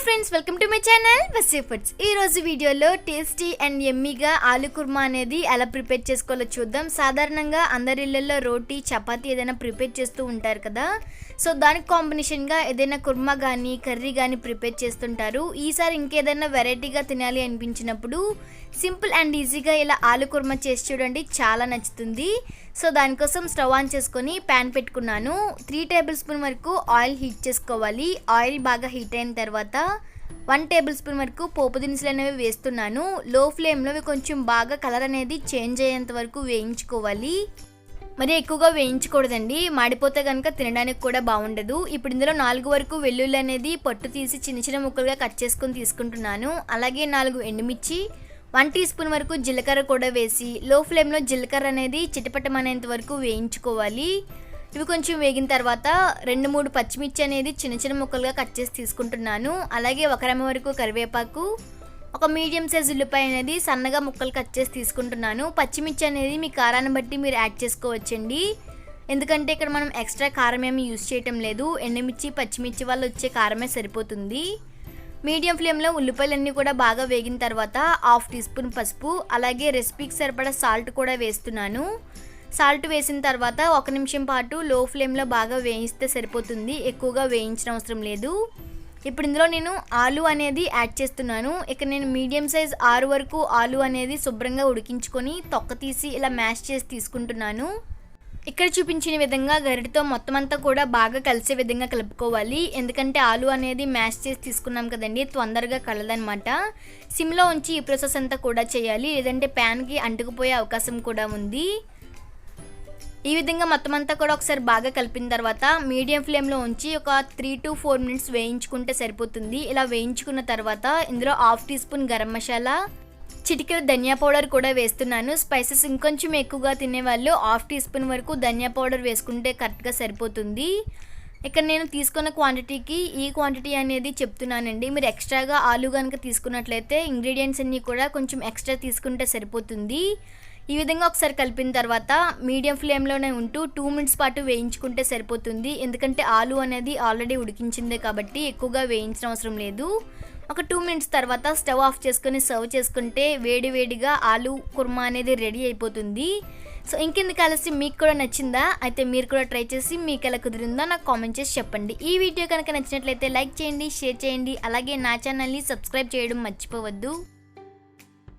Friends, welcome to my channel Vasi foods. ఈ రోజు వీడియోలో టేస్టీ అండ్ యమ్మీగా ఆలు కుర్మా అనేది ఎలా ప్రిపేర్ చేసుకోవాలో చూద్దాం. సాధారణంగా అందరి ఇళ్లలో రోటీ చపాతీ ఏదైనా ప్రిపేర్ చేస్తూ ఉంటారు కదా. సో దానికి కాంబినేషన్గా ఏదైనా కుర్మా కానీ కర్రీ కానీ ప్రిపేర్ చేస్తుంటారు. ఈసారి ఇంకేదైనా వెరైటీగా తినాలి అనిపించినప్పుడు సింపుల్ అండ్ ఈజీగా ఇలా ఆలు కుర్మా చేసి చూడండి, చాలా నచ్చుతుంది. సో దానికోసం స్టవ్ ఆన్ చేసుకొని ప్యాన్ పెట్టుకున్నాను. 3 టేబుల్ స్పూన్ వరకు ఆయిల్ హీట్ చేసుకోవాలి. ఆయిల్ బాగా హీట్ అయిన తర్వాత 1 టేబుల్ స్పూన్ వరకు పోపు దినుసులు అనేవి వేస్తున్నాను. లో ఫ్లేమ్లో కొంచెం బాగా కలర్ అనేది చేంజ్ అయ్యేంత వరకు వేయించుకోవాలి. మరి ఎక్కువగా వేయించకూడదండి, మాడిపోతే కనుక తినడానికి కూడా బాగుండదు. ఇప్పుడు ఇందులో 4 వరకు వెల్లుల్లి అనేది పొట్టు తీసి చిన్న చిన్న ముక్కలుగా కట్ చేసుకొని తీసుకుంటున్నాను. అలాగే 4 ఎండుమిర్చి, 1 టీ స్పూన్ వరకు జీలకర్ర కూడా వేసి లో ఫ్లేమ్లో జీలకర్ర అనేది చిటపటమనేంత వరకు వేయించుకోవాలి. ఇవి కొంచెం వేగిన తర్వాత 2-3 పచ్చిమిర్చి అనేది చిన్న చిన్న ముక్కలుగా కట్ చేసి తీసుకుంటున్నాను. అలాగే 1 రెమ్మ వరకు కరివేపాకు, ఒక మీడియం సైజ్ ఉల్లిపాయ అనేది సన్నగా ముక్కలు కట్ చేసి తీసుకుంటున్నాను. పచ్చిమిర్చి అనేది మీ కారాన్ని బట్టి మీరు యాడ్ చేసుకోవచ్చండి, ఎందుకంటే ఇక్కడ మనం ఎక్స్ట్రా కారం ఏమి యూజ్ చేయటం లేదు. ఎండుమిర్చి పచ్చిమిర్చి వల్ల వచ్చే కారమే సరిపోతుంది. మీడియం ఫ్లేమ్లో ఉల్లిపాయలన్నీ కూడా బాగా వేగిన తర్వాత 1/2 టీ స్పూన్ పసుపు, అలాగే రెసిపీకి సరిపడా సాల్ట్ కూడా వేస్తున్నాను. సాల్ట్ వేసిన తర్వాత 1 నిమిషం పాటు లో ఫ్లేమ్లో బాగా వేయిస్తే సరిపోతుంది, ఎక్కువగా వేయించిన అవసరం లేదు. ఇప్పుడు ఇందులో నేను ఆలు అనేది యాడ్ చేస్తున్నాను. ఇక నేను మీడియం సైజ్ 6 వరకు ఆలు అనేది శుభ్రంగా ఉడికించుకొని తొక్క తీసి ఇలా మ్యాష్ చేసి తీసుకుంటున్నాను. ఇక్కడ చూపించిన విధంగా గరిటతో మొత్తం అంతా కూడా బాగా కలిసే విధంగా కలుపుకోవాలి, ఎందుకంటే ఆలు అనేది మ్యాష్ చేసి తీసుకున్నాం కదండి, తొందరగా కలదనమాట. సిమ్లో ఉంచి ఈ ప్రాసెస్ అంతా కూడా చేయాలి, లేదంటే ప్యాన్కి అంటుకుపోయే అవకాశం కూడా ఉంది. ఈ విధంగా మొత్తం అంతా కూడా ఒకసారి బాగా కలిపిన తర్వాత మీడియం ఫ్లేమ్లో ఉంచి ఒక 3 to 4 మినిట్స్ వేయించుకుంటే సరిపోతుంది. ఇలా వేయించుకున్న తర్వాత ఇందులో 1/2 టీ స్పూన్ గరం మసాలా, చిటికెడు ధనియా పౌడర్ కూడా వేస్తున్నాను. స్పైసెస్ ఇంకొంచెం ఎక్కువగా తినేవాళ్ళు 1/2 టీ స్పూన్ వరకు ధనియా పౌడర్ వేసుకుంటే కరెక్ట్గా సరిపోతుంది. ఇక్కడ నేను తీసుకున్న క్వాంటిటీకి ఈ క్వాంటిటీ అనేది చెప్తున్నానండి. మీరు ఎక్స్ట్రాగా ఆలు కనుక తీసుకున్నట్లయితే ఇంగ్రీడియంట్స్ అన్నీ కూడా కొంచెం ఎక్స్ట్రా తీసుకుంటే సరిపోతుంది. ఈ విధంగా ఒకసారి కలిపిన తర్వాత మీడియం ఫ్లేమ్లోనే ఉంటూ 2 మినిట్స్ పాటు వేయించుకుంటే సరిపోతుంది, ఎందుకంటే ఆలు అనేది ఆల్రెడీ ఉడికించిందే కాబట్టి ఎక్కువగా వేయించిన అవసరం లేదు. ఒక 2 మినిట్స్ తర్వాత స్టవ్ ఆఫ్ చేసుకొని సర్వ్ చేసుకుంటే వేడివేడిగా ఆలు కుర్మా అనేది రెడీ అయిపోతుంది. సో ఇంకెందుకు ఆలస్యం, మీకు కూడా నచ్చిందా? అయితే మీరు కూడా ట్రై చేసి మీకు ఎలా కుదిరిందో నాకు కామెంట్ చేసి చెప్పండి. ఈ వీడియో కనుక నచ్చినట్లయితే లైక్ చేయండి, షేర్ చేయండి, అలాగే నా ఛానల్ని సబ్స్క్రైబ్ చేయడం మర్చిపోవద్దు.